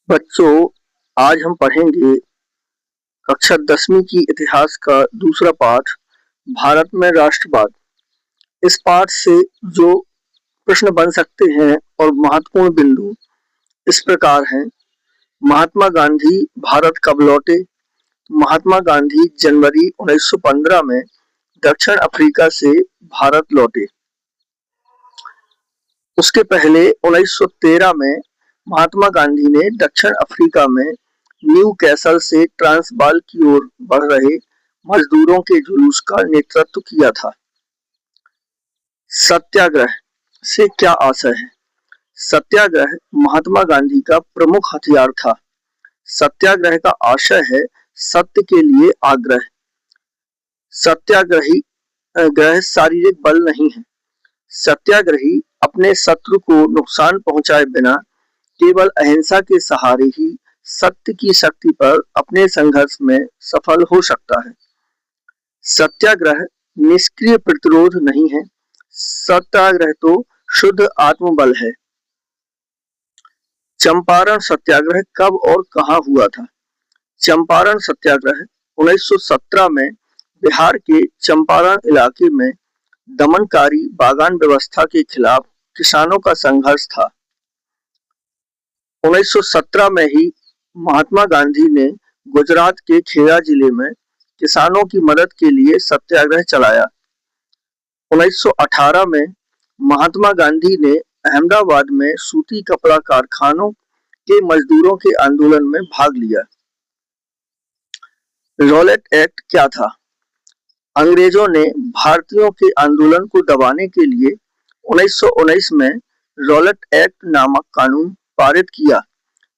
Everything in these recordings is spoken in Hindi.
बच्चों, आज हम पढ़ेंगे कक्षा 10वीं की इतिहास का दूसरा पाठ, भारत में राष्ट्रवाद। इस पाठ से जो प्रश्न बन सकते हैं और महत्वपूर्ण बिंदु इस प्रकार हैं। महात्मा गांधी भारत कब लौटे? महात्मा गांधी जनवरी 1915 में दक्षिण अफ्रीका से भारत लौटे। उसके पहले 1913 में महात्मा गांधी ने दक्षिण अफ्रीका में न्यू कैसल से ट्रांसवाल की ओर बढ़ रहे मजदूरों के जुलूस का नेतृत्व किया था। सत्याग्रह से क्या आशय है? सत्याग्रह महात्मा गांधी का प्रमुख हथियार था। सत्याग्रह का आशय है सत्य के लिए आग्रह। सत्याग्रही ग्रह शारीरिक बल नहीं है। सत्याग्रही अपने शत्रु को नुकसान पहुंचाए बिना केवल अहिंसा के सहारे ही सत्य की शक्ति पर अपने संघर्ष में सफल हो सकता है। सत्याग्रह निष्क्रिय प्रतिरोध नहीं है। सत्याग्रह तो शुद्ध आत्मबल है। चंपारण सत्याग्रह कब और कहां हुआ था? चंपारण सत्याग्रह 1917 में बिहार के चंपारण इलाके में दमनकारी बागान व्यवस्था के खिलाफ किसानों का संघर्ष था। 1917 में ही महात्मा गांधी ने गुजरात के खेड़ा जिले में किसानों की मदद के लिए सत्याग्रह चलाया। 1918 में महात्मा गांधी ने अहमदाबाद में सूती कपड़ा कारखानों के मजदूरों के आंदोलन में भाग लिया। रॉलेट एक्ट क्या था? अंग्रेजों ने भारतीयों के आंदोलन को दबाने के लिए 1919 में रॉलेट एक्ट नामक कानून पारित किया,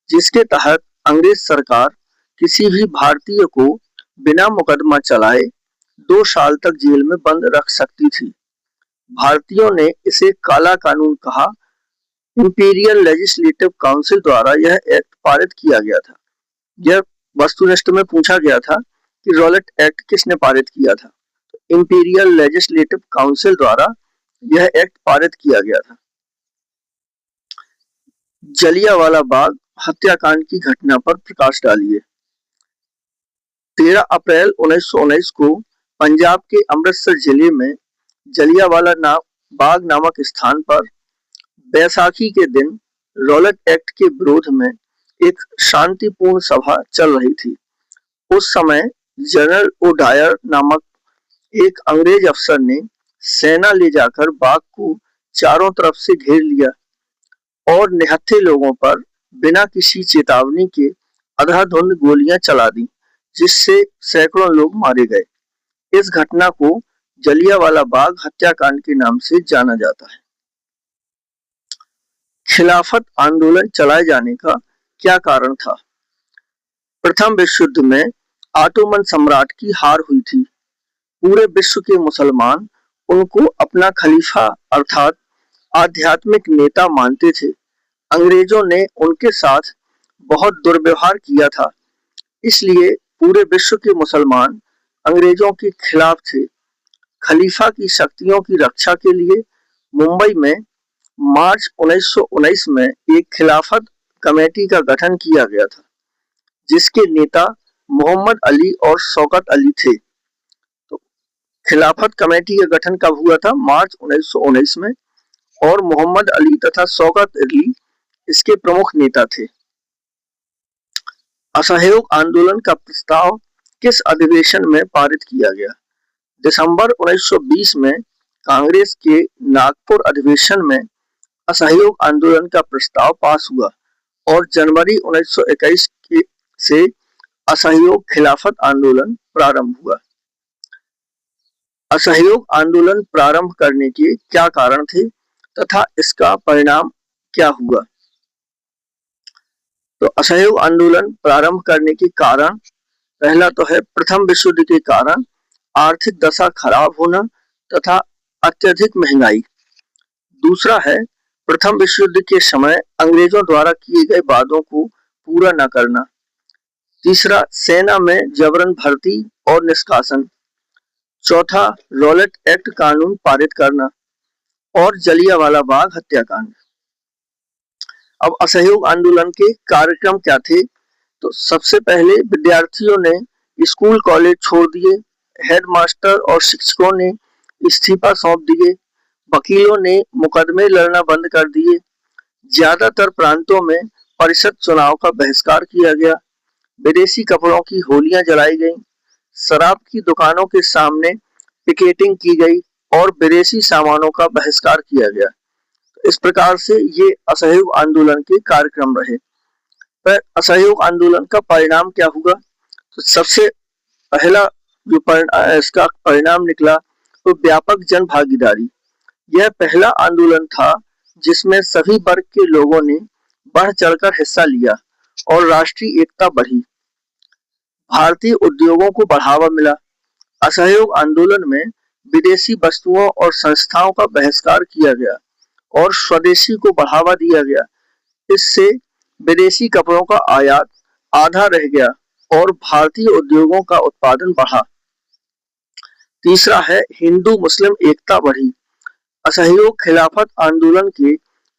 जिसके तहत अंग्रेज सरकार किसी भी भारतीय को बिना मुकदमा चलाए 2 साल तक जेल में बंद रख सकती थी। भारतीयों ने इसे काला कानून कहा। इंपीरियल लेजिस्लेटिव काउंसिल द्वारा यह एक्ट पारित किया गया था। यह वस्तुनिष्ठ में पूछा गया था कि रॉलेट एक्ट किसने पारित किया था। इंपीरियल लेजिस्लेटिव काउंसिल द्वारा यह एक्ट पारित किया गया था। जलियांवाला बाग हत्याकांड की घटना पर प्रकाश डालिए। 13 अप्रैल 1919 को पंजाब के अमृतसर जिले में जलियांवाला बाग नामक स्थान पर बैसाखी के दिन रॉलेट एक्ट के विरोध में एक शांतिपूर्ण सभा चल रही थी। उस समय जनरल ओडायर नामक एक अंग्रेज अफसर ने सेना ले जाकर बाग को चारों तरफ से घेर लिया और निहत्थे लोगों पर बिना किसी चेतावनी के अंधाधुंध गोलियां चला दी, जिससे सैकड़ों लोग मारे गए। इस घटना को जलियांवाला बाग हत्याकांड के नाम से जाना जाता है। खिलाफत आंदोलन चलाए जाने का क्या कारण था? प्रथम विश्व युद्ध में ऑटोमन सम्राट की हार हुई थी। पूरे विश्व के मुसलमान उनको अपना खलीफा अर्थात आध्यात्मिक नेता मानते थे। अंग्रेजों ने उनके साथ बहुत दुर्व्यवहार किया था, इसलिए पूरे विश्व के मुसलमान अंग्रेजों के खिलाफ थे। खलीफा की शक्तियों की रक्षा के लिए मुंबई में मार्च 1919 में एक खिलाफत कमेटी का गठन किया गया था, जिसके नेता मोहम्मद अली और शौकत अली थे। तो खिलाफत कमेटी का गठन कब हुआ था? मार्च 1919 में, और मोहम्मद अली तथा शौकत अली इसके प्रमुख नेता थे। असहयोग आंदोलन का प्रस्ताव किस अधिवेशन में पारित किया गया? दिसंबर 1920 में कांग्रेस के नागपुर अधिवेशन में असहयोग आंदोलन का प्रस्ताव पास हुआ और जनवरी 1921 से असहयोग खिलाफत आंदोलन प्रारंभ हुआ। असहयोग आंदोलन प्रारंभ करने के क्या कारण थे तथा इसका परिणाम क्या हुआ? तो असहयोग आंदोलन प्रारंभ करने के कारण पहला तो है प्रथम विश्व युद्ध के कारण आर्थिक दशा खराब होना तथा अत्यधिक महंगाई। दूसरा है प्रथम विश्व युद्ध के समय अंग्रेजों द्वारा किए गए वादों को पूरा न करना। तीसरा, सेना में जबरन भर्ती और निष्कासन। चौथा, रॉलेट एक्ट कानून पारित करना। और जलियांवाला बाग हत्याकांड। अब असहयोग आंदोलन के कार्यक्रम क्या थे? तो सबसे पहले विद्यार्थियों ने स्कूल कॉलेज छोड़ दिए, हेडमास्टर और शिक्षकों ने इस्तीफा सौंप दिए, वकीलों ने मुकदमे लड़ना बंद कर दिए, ज्यादातर प्रांतों में परिषद चुनाव का बहिष्कार किया गया, विदेशी कपड़ों की होलियां जलाई गईं, शराब की दुकानों के सामने पिकेटिंग की गई और विदेशी सामानों का बहिष्कार किया गया। इस प्रकार से ये असहयोग आंदोलन के कार्यक्रम रहे। पर असहयोग आंदोलन का परिणाम क्या हुआ? तो सबसे पहला जो इसका परिणाम निकला वो व्यापक जन भागीदारी। यह पहला आंदोलन था जिसमें सभी वर्ग के लोगों ने बढ़ चढ़कर हिस्सा लिया और राष्ट्रीय एकता बढ़ी। भारतीय उद्योगों को बढ़ावा मिला। असहयोग आंदोलन में विदेशी वस्तुओं और संस्थाओं का बहिष्कार किया गया और स्वदेशी को बढ़ावा दिया गया। इससे विदेशी कपड़ों का आयात आधा रह गया और भारतीय उद्योगों का उत्पादन बढ़ा। तीसरा है हिंदू मुस्लिम एकता बढ़ी। असहयोग खिलाफत आंदोलन के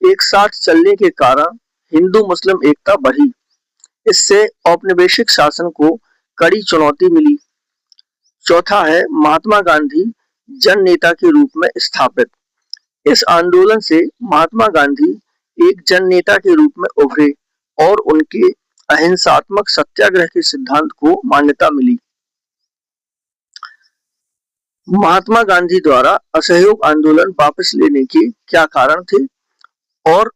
एक साथ चलने के कारण हिंदू मुस्लिम एकता बढ़ी। इससे औपनिवेशिक शासन को कड़ी चुनौती मिली। चौथा है महात्मा गांधी जन नेता के रूप में स्थापित। इस आंदोलन से महात्मा गांधी एक जन नेता के रूप में उभरे और उनके अहिंसात्मक सत्याग्रह के सिद्धांत को मान्यता मिली। महात्मा गांधी द्वारा असहयोग आंदोलन वापस लेने के क्या कारण थे और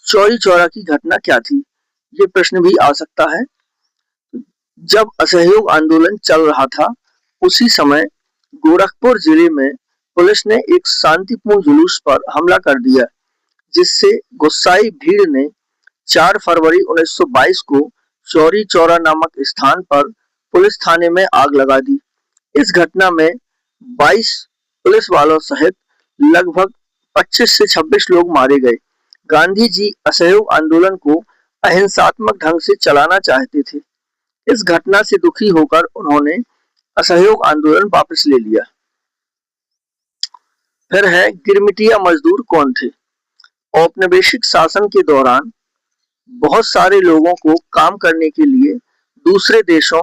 चौरी चौरा की घटना क्या थी? ये प्रश्न भी आ सकता है। जब असहयोग आंदोलन चल रहा था उसी समय गोरखपुर जिले में पुलिस ने एक शांतिपूर्ण जुलूस पर हमला कर दिया, जिससे गुस्साई भीड़ ने 4 फरवरी 1922 को चौरी चौरा नामक स्थान पर पुलिस थाने में आग लगा दी। इस घटना में 22 पुलिस वालों सहित लगभग 25 से 26 लोग मारे गए। गांधी जी असहयोग आंदोलन को अहिंसात्मक ढंग से चलाना चाहते थे। इस घटना से दुखी होकर उन्होंने असहयोग आंदोलन वापस ले लिया। फिर है गिरमिटिया मजदूर कौन थे? औपनिवेशिक शासन के दौरान बहुत सारे लोगों को काम करने के लिए दूसरे देशों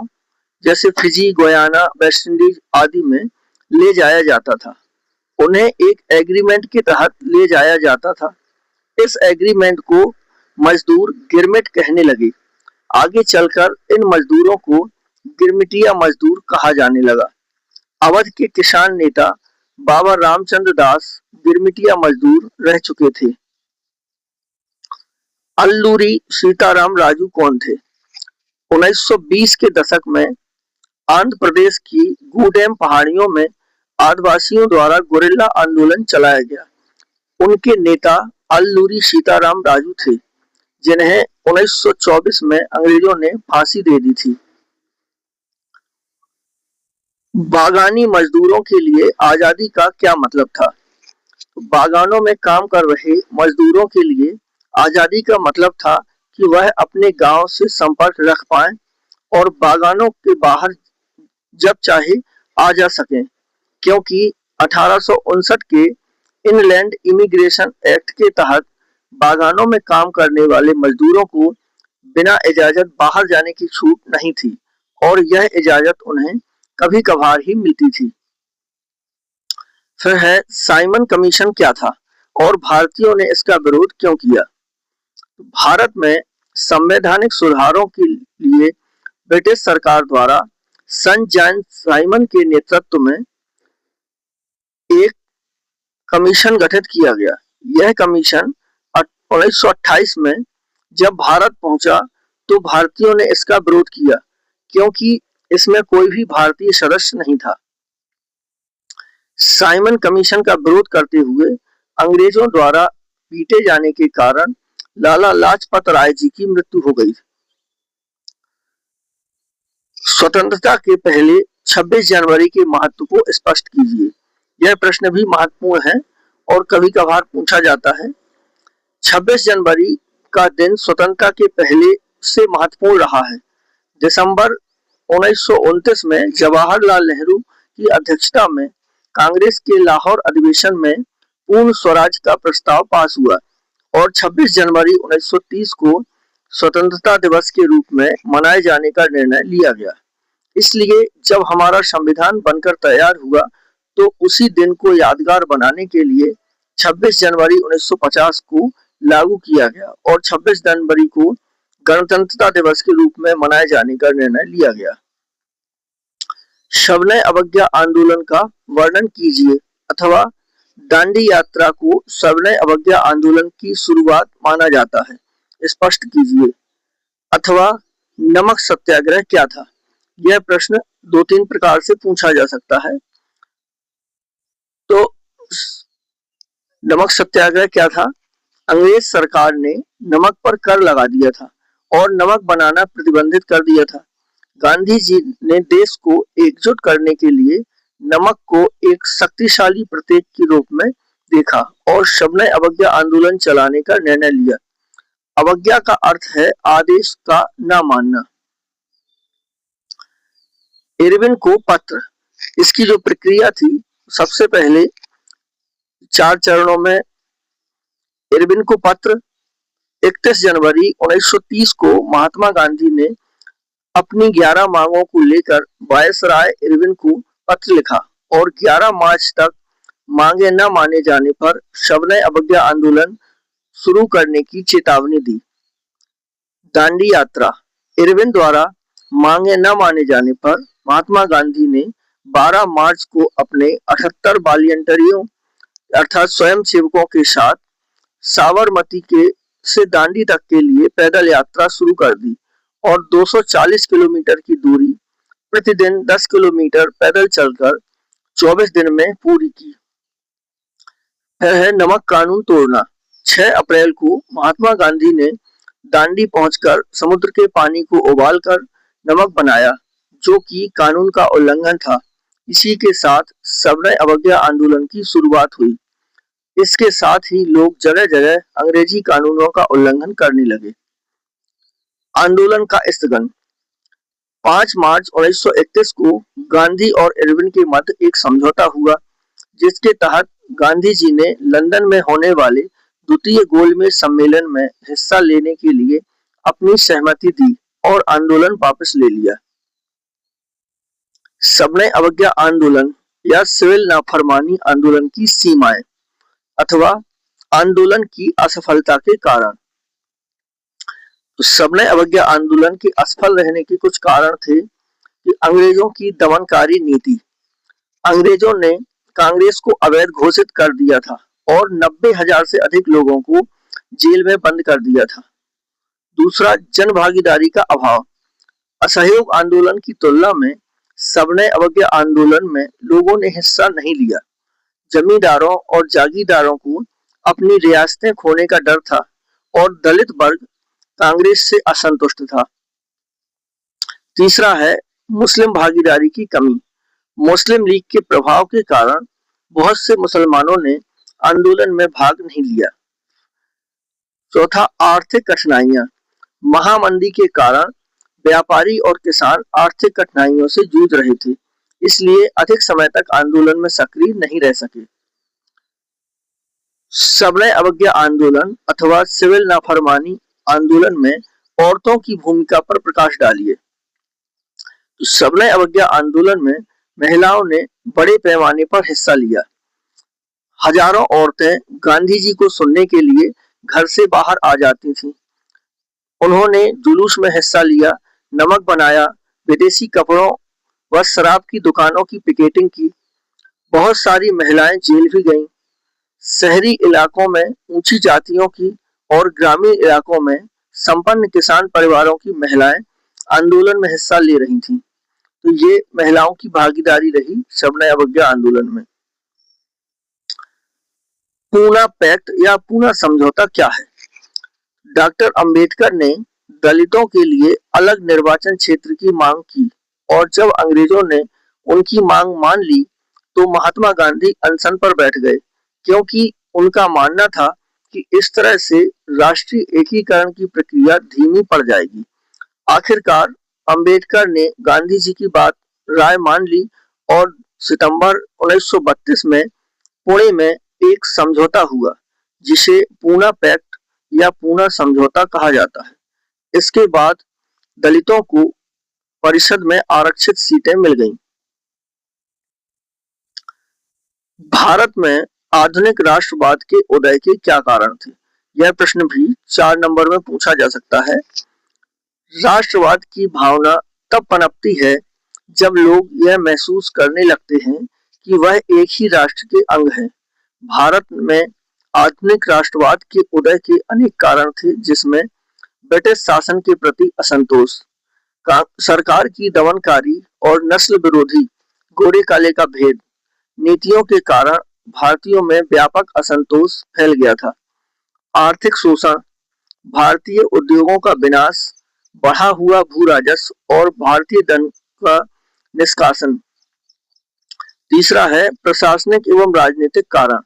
जैसे फिजी, गुयाना, वेस्ट इंडीज आदि में ले जाया जाता था। उन्हें एक एग्रीमेंट के तहत ले जाया जाता था। इस एग्रीमेंट को मजदूर गिरमिट कहने लगे। आगे चलकर इन मजदूरों को गिरमिटिया मजदूर कहा जाने लगा। अवध के किसान नेता बाबा रामचंद्र दास गिरमिटिया मजदूर रह चुके थे। अल्लूरी सीताराम राजू कौन थे? 1920 के दशक में आंध्र प्रदेश की गूडेम पहाड़ियों में आदिवासियों द्वारा गुरिल्ला आंदोलन चलाया गया। उनके नेता अल्लूरी सीताराम राजू थे, जिन्हें 1924 में अंग्रेजों ने फांसी दे दी थी। बागानी मजदूरों के लिए आजादी का क्या मतलब था? बागानों में काम कर रहे मजदूरों के लिए आजादी का मतलब था कि वह अपने गांव से संपर्क रख पाएं और बागानों के बाहर जब चाहे आ जा सकें, क्योंकि 1859 के इनलैंड इमिग्रेशन एक्ट के तहत बागानों में काम करने वाले मजदूरों को बिना इजाजत बाहर जाने की छूट नहीं थी और यह इजाजत उन्हें कभी कभार ही मिलती थी। फिर है साइमन कमीशन क्या था और भारतीयों ने इसका विरोध क्यों किया? भारत में संवैधानिक सुधारों के लिए ब्रिटिश सरकार द्वारा सन जॉन साइमन के नेतृत्व में एक कमीशन गठित किया गया। यह कमीशन 1928 में जब भारत पहुंचा तो भारतीयों ने इसका विरोध किया, क्योंकि इसमें कोई भी भारतीय सदस्य नहीं था। साइमन कमीशन का विरोध करते हुए अंग्रेजों द्वारा पीटे जाने के कारण लाला लाजपत राय जी की मृत्यु हो गई। स्वतंत्रता के पहले 26 जनवरी के महत्व को स्पष्ट कीजिए। यह प्रश्न भी महत्वपूर्ण है और कभी कभार पूछा जाता है। 26 जनवरी का दिन स्वतंत्रता के पहले से महत्वपूर्ण रहा है। दिसंबर 1929 में जवाहरलाल नेहरू की अध्यक्षता में कांग्रेस के लाहौर अधिवेशन में पूर्ण स्वराज का प्रस्ताव पास हुआ और 26 जनवरी 1930 को स्वतंत्रता दिवस के रूप में मनाए जाने का निर्णय लिया गया। इसलिए जब हमारा संविधान बनकर तैयार हुआ तो उसी दिन को यादगार बनाने के लिए 26 जनवरी 1950 को लागू किया गया और 26 जनवरी को गणतंत्रता दिवस के रूप में मनाए जाने का निर्णय लिया गया। सविनय अवज्ञा आंदोलन का वर्णन कीजिए अथवा दांडी यात्रा को सविनय अवज्ञा आंदोलन की शुरुआत माना जाता है, स्पष्ट कीजिए। अथवा नमक सत्याग्रह क्या था? यह प्रश्न 2-3 प्रकार से पूछा जा सकता है। तो नमक सत्याग्रह क्या था? अंग्रेज सरकार ने नमक पर कर लगा दिया था और नमक बनाना प्रतिबंधित कर दिया था। गांधी जी ने देश को एकजुट करने के लिए नमक को एक शक्तिशाली प्रतीक के रूप में देखा और सविनय अवज्ञा आंदोलन चलाने का निर्णय लिया। अवज्ञा का अर्थ है आदेश का न मानना। इरविन को पत्र, इसकी जो प्रक्रिया थी, सबसे पहले 4 चरणों में इरविन को पत्र 31 जनवरी 1930 को महात्मा गांधी ने अपनी 11 मांगों को लेकर वायसराय इरविन को पत्र लिखा और 11 मार्च तक मांगे न माने जाने पर सविनय अवज्ञा आंदोलन शुरू करने की चेतावनी दी। दांडी यात्रा, इरविन द्वारा मांगे न माने जाने पर महात्मा गांधी ने 12 मार्च को अपने 78 वॉलंटियरों अर्थात स्वयंसेवकों के साथ साबरमती के से दांडी तक के लिए पैदल यात्रा शुरू कर दी और 240 किलोमीटर की दूरी प्रतिदिन 10 किलोमीटर पैदल चलकर 24 दिन में पूरी की। फिर है नमक कानून तोड़ना। 6 अप्रैल को महात्मा गांधी ने दांडी पहुंचकर समुद्र के पानी को उबालकर नमक बनाया, जो कि कानून का उल्लंघन था। इसी के साथ सविनय अवज्ञा आंदोलन की शुरुआत हुई। इसके साथ ही लोग जगह जगह अंग्रेजी कानूनों का उल्लंघन करने लगे। आंदोलन का स्थगन। 5 मार्च 1931 को गांधी और इरविन के मध्य एक समझौता हुआ, जिसके तहत गांधी जी ने लंदन में होने वाले द्वितीय गोलमेज सम्मेलन में हिस्सा लेने के लिए अपनी सहमति दी और आंदोलन वापस ले लिया। सविनय अवज्ञा आंदोलन या सिविल नाफरमानी आंदोलन की सीमाएं अथवा आंदोलन की असफलता के कारण। तो सविनय अवज्ञा आंदोलन के असफल रहने के कुछ कारण थे कि अंग्रेजों की दमनकारी नीति। अंग्रेजों ने कांग्रेस को अवैध घोषित कर दिया था और 90,000 से अधिक लोगों को जेल में बंद कर दिया था। दूसरा, जन भागीदारी का अभाव। असहयोग आंदोलन की तुलना में सविनय अवज्ञा आंदोलन में लोगों ने हिस्सा नहीं लिया। जमींदारों और जागीरदारों को अपनी रियासतें खोने का डर था और दलित वर्ग कांग्रेस से असंतुष्ट था। तीसरा है मुस्लिम भागीदारी की कमी। मुस्लिम लीग के प्रभाव के कारण बहुत से मुसलमानों ने आंदोलन में भाग नहीं लिया। चौथा, आर्थिक कठिनाइयां। महामंदी के कारण व्यापारी और किसान आर्थिक कठिनाइयों से जूझ रहे थे, इसलिए अधिक समय तक आंदोलन में सक्रिय नहीं रह सके। सविनय अवज्ञा आंदोलन अथवा सिविल नाफरमानी आंदोलन में औरतों की भूमिका पर प्रकाश डालिए। तो सविनय अवज्ञा आंदोलन में महिलाओं ने बड़े पैमाने पर हिस्सा लिया। हजारों औरतें गांधी जी को सुनने के लिए घर से बाहर आ जाती थीं। उन्होंने जुलूस में हिस्सा लिया, नमक बनाया, विदेशी कपड़ों व शराब की दुकानों की पिकेटिंग की। बहुत सारी महिलाएं जेल भी गईं। शहरी इलाकों में ऊंची जातियों की और ग्रामीण इलाकों में संपन्न किसान परिवारों की महिलाएं आंदोलन में हिस्सा ले रही थीं। तो ये महिलाओं की भागीदारी रही सविनय अवज्ञा आंदोलन में। पूना पैक्ट या पूना समझौता क्या है? डॉक्टर अंबेडकर ने दलितों के लिए अलग निर्वाचन क्षेत्र की मांग की और जब अंग्रेजों ने उनकी मांग मान ली तो महात्मा गांधी अनशन पर बैठ गए, क्योंकि उनका मानना था कि इस तरह से राष्ट्रीय एकीकरण की प्रक्रिया धीमी पड़ जाएगी। आखिरकार अंबेडकर ने गांधी जी की बात राय मान ली और सितंबर 1932 में पुणे में एक समझौता हुआ, जिसे पूना पैक्ट या पूना समझौता कहा जाता है। इसके बाद दलितों को परिषद में आरक्षित सीटें मिल गईं। भारत में आधुनिक राष्ट्रवाद के उदय के क्या कारण थे? यह प्रश्न भी 4 नंबर में पूछा जा सकता है। राष्ट्रवाद की भावना तब पनपती है जब लोग यह महसूस करने लगते हैं कि वह एक ही राष्ट्र के अंग हैं। भारत में आधुनिक राष्ट्रवाद के उदय के अनेक कारण थे, जिसमें ब्रिटिश शासन के प्रति असंतोष, सरकार की दमनकारी और नस्ल विरोधी गोरे काले का भेद नीतियों के कारण भारतीयों में व्यापक असंतोष फैल गया था। आर्थिक शोषण, भारतीय उद्योगों का विनाश, बढ़ा हुआ भू राजस्व और भारतीय धन का निष्कासन। तीसरा है प्रशासनिक एवं राजनीतिक कारण।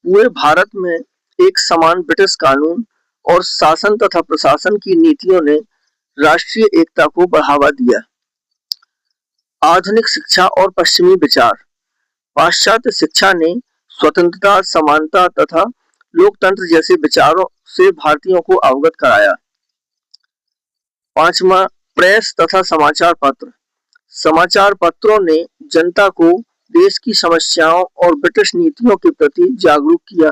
पूरे भारत में एक समान ब्रिटिश कानून और शासन तथा प्रशासन की नीतियों ने राष्ट्रीय एकता को बढ़ावा दिया। आधुनिक शिक्षा और पश्चिमी विचार। पाश्चात्य शिक्षा ने स्वतंत्रता, समानता तथा लोकतंत्र जैसे विचारों से भारतीयों को अवगत कराया। पांचवा, प्रेस तथा समाचार पत्र। समाचार पत्रों ने जनता को देश की समस्याओं और ब्रिटिश नीतियों के प्रति जागरूक किया।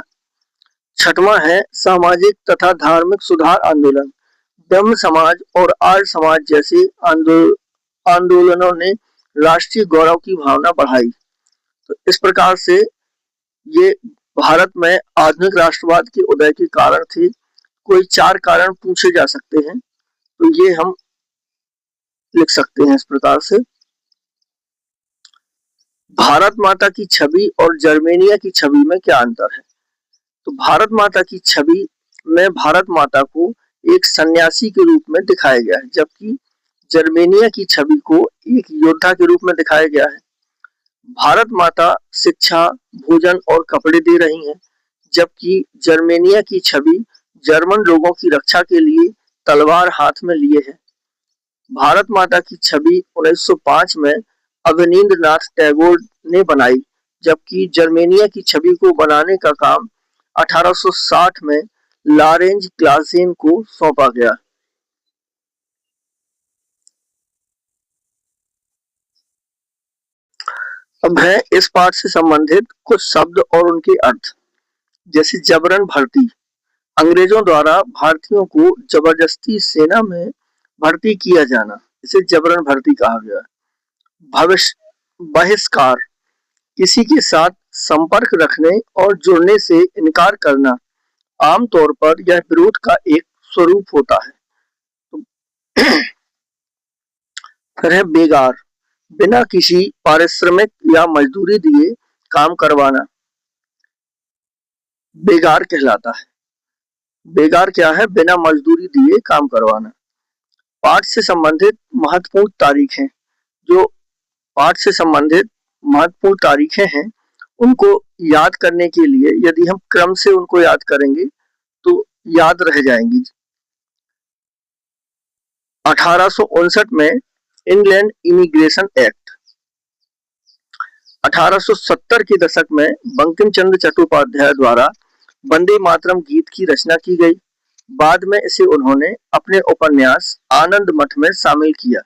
छठवां है सामाजिक तथा धार्मिक सुधार आंदोलन। ब्रह्म समाज और आर्य समाज जैसे आंदोलनों ने राष्ट्रीय गौरव की भावना बढ़ाई। तो इस प्रकार से ये भारत में आधुनिक राष्ट्रवाद के उदय के कारण थे। कोई 4 कारण पूछे जा सकते हैं, तो ये हम लिख सकते हैं इस प्रकार से। भारत माता की छवि और जर्मेनिया की छवि में क्या अंतर है? तो भारत माता की छवि में भारत माता को एक सन्यासी के रूप में दिखाया गया है, जबकि जर्मेनिया की छवि को एक योद्धा के रूप में दिखाया गया है। भारत माता शिक्षा, भोजन और कपड़े दे रही हैं, जबकि जर्मेनिया की छवि जर्मन लोगों की रक्षा के लिए तलवार हाथ में लिए है। भारत माता की छवि 1905 में अवनींद्रनाथ टैगोर ने बनाई, जबकि जर्मेनिया की छवि को बनाने का काम 1860 में लॉरेंज क्लासेन को सौंपा गया। अब है इस पाठ से संबंधित कुछ शब्द और उनके अर्थ। जैसे जबरन भर्ती, अंग्रेजों द्वारा भारतीयों को जबरदस्ती सेना में भर्ती किया जाना, इसे जबरन भर्ती कहा गया। भविष्य बहिष्कार, किसी के साथ संपर्क रखने और जुड़ने से इनकार करना। आमतौर पर यह विरोध का एक स्वरूप होता है। फिर है बेगार, बिना किसी पारिश्रमिक या मजदूरी दिए काम करवाना बेगार कहलाता है। बेगार क्या है? बिना मजदूरी दिए काम करवाना। पाठ से संबंधित महत्वपूर्ण तारीखें, जो पाठ से संबंधित महत्वपूर्ण तारीखें हैं, उनको याद करने के लिए यदि हम क्रम से उनको याद करेंगे तो याद रह जाएंगी। 1859 में इंग्लैंड इमिग्रेशन एक्ट, 1870 के दशक में बंकिम चंद्र चट्टोपाध्याय द्वारा वंदे मातरम गीत की रचना की गई। बाद में इसे उन्होंने अपने उपन्यास आनंद मठ में शामिल किया।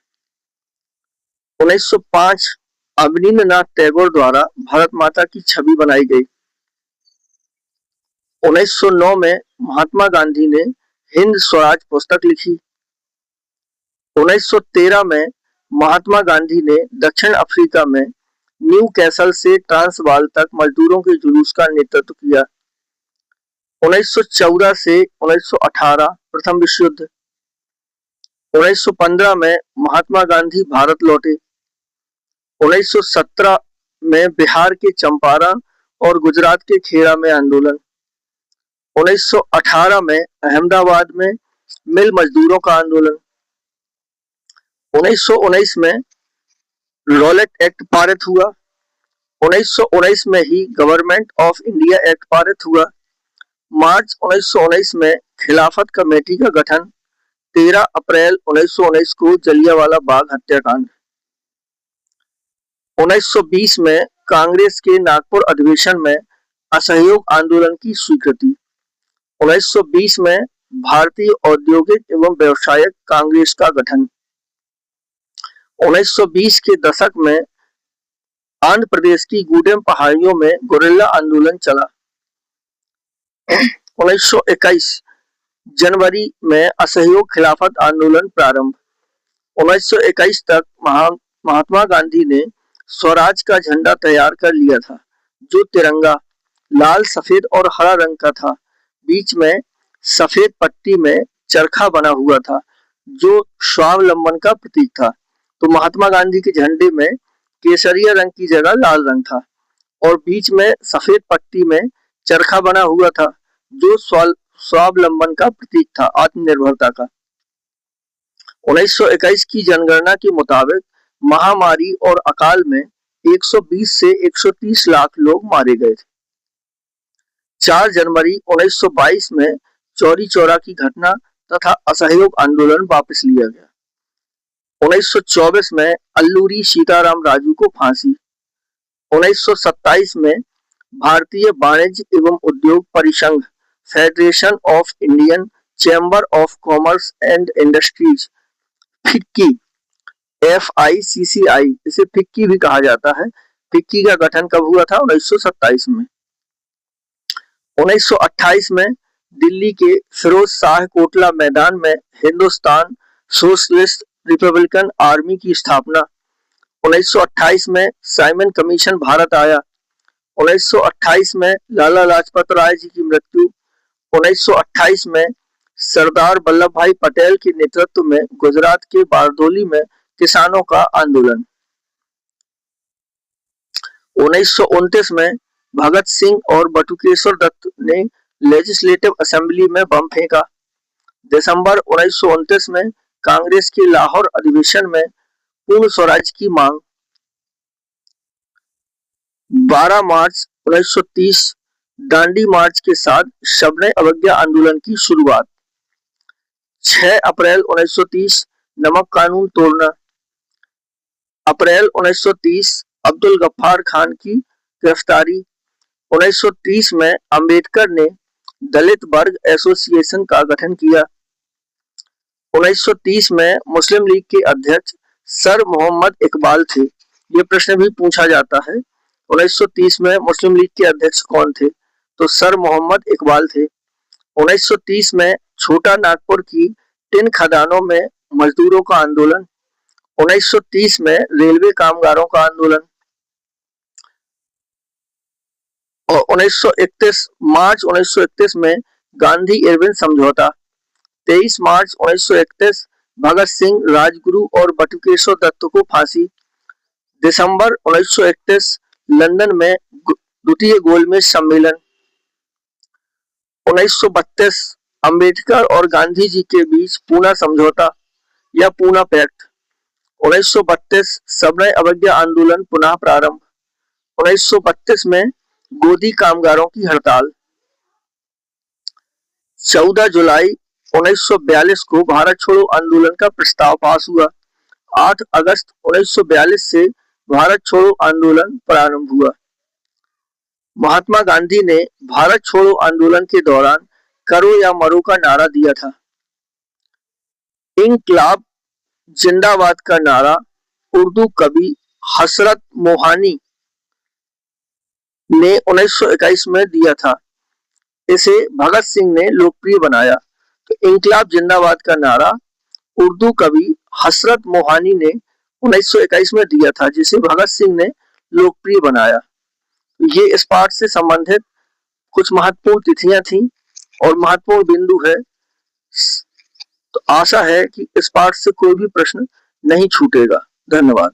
1905 अवनींद्रनाथ टैगोर द्वारा भारत माता की छवि बनाई गई। 1909 में महात्मा गांधी ने हिंद स्वराज पुस्तक लिखी। 1913 में महात्मा गांधी ने दक्षिण अफ्रीका में न्यू कैसल से ट्रांसवाल तक मजदूरों के जुलूस का नेतृत्व किया। 1914 से 1918 प्रथम विश्व युद्ध। 1915 में महात्मा गांधी भारत लौटे। 1917 में बिहार के चंपारण और गुजरात के खेड़ा में आंदोलन। 1918 में अहमदाबाद में मिल मजदूरों का आंदोलन। 1919 में रॉलेट एक्ट पारित हुआ। 1919 में ही गवर्नमेंट ऑफ इंडिया एक्ट पारित हुआ। मार्च 1919 में खिलाफत कमेटी का गठन। 13 अप्रैल 1919 को जलियांवाला बाग हत्याकांड। 1920 में कांग्रेस के नागपुर अधिवेशन में असहयोग आंदोलन की स्वीकृति। 1920 में भारतीय औद्योगिक एवं व्यवसायिक कांग्रेस का गठन। 1920 के दशक में आंध्र प्रदेश की गूडेम पहाड़ियों में गुरिल्ला आंदोलन चला। 1921 जनवरी में असहयोग खिलाफत आंदोलन प्रारंभ। 1921 तक महात्मा गांधी ने स्वराज का झंडा तैयार कर लिया था, जो तिरंगा लाल, सफेद और हरा रंग का था। बीच में सफेद पट्टी में चरखा बना हुआ था, जो स्वावलंबन का प्रतीक था। तो महात्मा गांधी के झंडे में केसरिया रंग की जगह लाल रंग था और बीच में सफेद पट्टी में चरखा बना हुआ था, जो स्वावलंबन का प्रतीक था, आत्मनिर्भरता का। 1921 की जनगणना के मुताबिक महामारी और अकाल में 120 से 130 लाख लोग मारे गए थे। 4 जनवरी 1922 में चौरी चौरा की घटना तथा असहयोग आंदोलन वापस लिया गया। 1924 में अल्लूरी सीताराम राजू को फांसी। 1927 में भारतीय वाणिज्य एवं उद्योग परिसंघ federation of Indian chamber of commerce and industries FICCI FICCI, इसे फिक्की भी कहा जाता है, फिक्की का गठन कब हुआ था? 1927 में। 1928 में दिल्ली के फिरोज शाह कोटला मैदान में हिंदुस्तान सोशलिस्ट रिपब्लिकन आर्मी की स्थापना। 1928 में साइमन कमीशन भारत आया। 1928 में लाला लाजपत राय जी की मृत्यु। 1928 में सरदार वल्लभ भाई पटेल के नेतृत्व में गुजरात के बारडोली में किसानों का आंदोलन। 1929 में भगत सिंह और बटुकेश्वर दत्त ने लेजिस्लेटिव असेंबली में बम फेंका। दिसंबर 1929 में कांग्रेस के लाहौर अधिवेशन में पूर्ण स्वराज की मांग। 12 मार्च 1930 दांडी मार्च के साथ सविनय अवज्ञा आंदोलन की शुरुआत। 6 अप्रैल 1930 नमक कानून तोड़ना। अप्रैल 1930 अब्दुल गफ्फार खान की गिरफ्तारी। 1930 में अंबेडकर ने दलित वर्ग एसोसिएशन का गठन किया। 1930 में मुस्लिम लीग के अध्यक्ष सर मोहम्मद इकबाल थे। ये प्रश्न भी पूछा जाता है, 1930 में मुस्लिम लीग के अध्यक्ष कौन थे? तो सर मोहम्मद इकबाल थे। 1930 में छोटा नागपुर की टिन खदानों में मजदूरों का आंदोलन। 1930 में रेलवे कामगारों का आंदोलन। और 1931 मार्च 1931 में गांधी इरविन समझौता। 23 मार्च 1931 भगत सिंह, राजगुरु और बटुकेश्वर दत्त को फांसी। दिसंबर 1931 लंदन में द्वितीय गोलमेज सम्मेलन। 1932 अंबेडकर और गांधी जी के बीच पूना समझौता या पूना पैक्ट। 1932 सविनय अवज्ञा आंदोलन पुनः प्रारंभ। 1932 में गोदी कामगारों की हड़ताल। 14 जुलाई 1942 को भारत छोड़ो आंदोलन का प्रस्ताव पास हुआ। 8 अगस्त 1942 से भारत छोड़ो आंदोलन प्रारंभ हुआ। महात्मा गांधी ने भारत छोड़ो आंदोलन के दौरान करो या मरो का नारा दिया था। इंकलाब जिंदाबाद का नारा उर्दू कवि हसरत मोहानी ने 1921 में दिया था। इसे भगत सिंह ने लोकप्रिय बनाया। तो इंकलाब जिंदाबाद का नारा उर्दू कवि हसरत मोहानी ने 1921 में दिया था, जिसे भगत सिंह ने लोकप्रिय बनाया। ये इस पाठ से संबंधित कुछ महत्वपूर्ण तिथियां थी और महत्वपूर्ण बिंदु है। तो आशा है कि इस पाठ से कोई भी प्रश्न नहीं छूटेगा। धन्यवाद।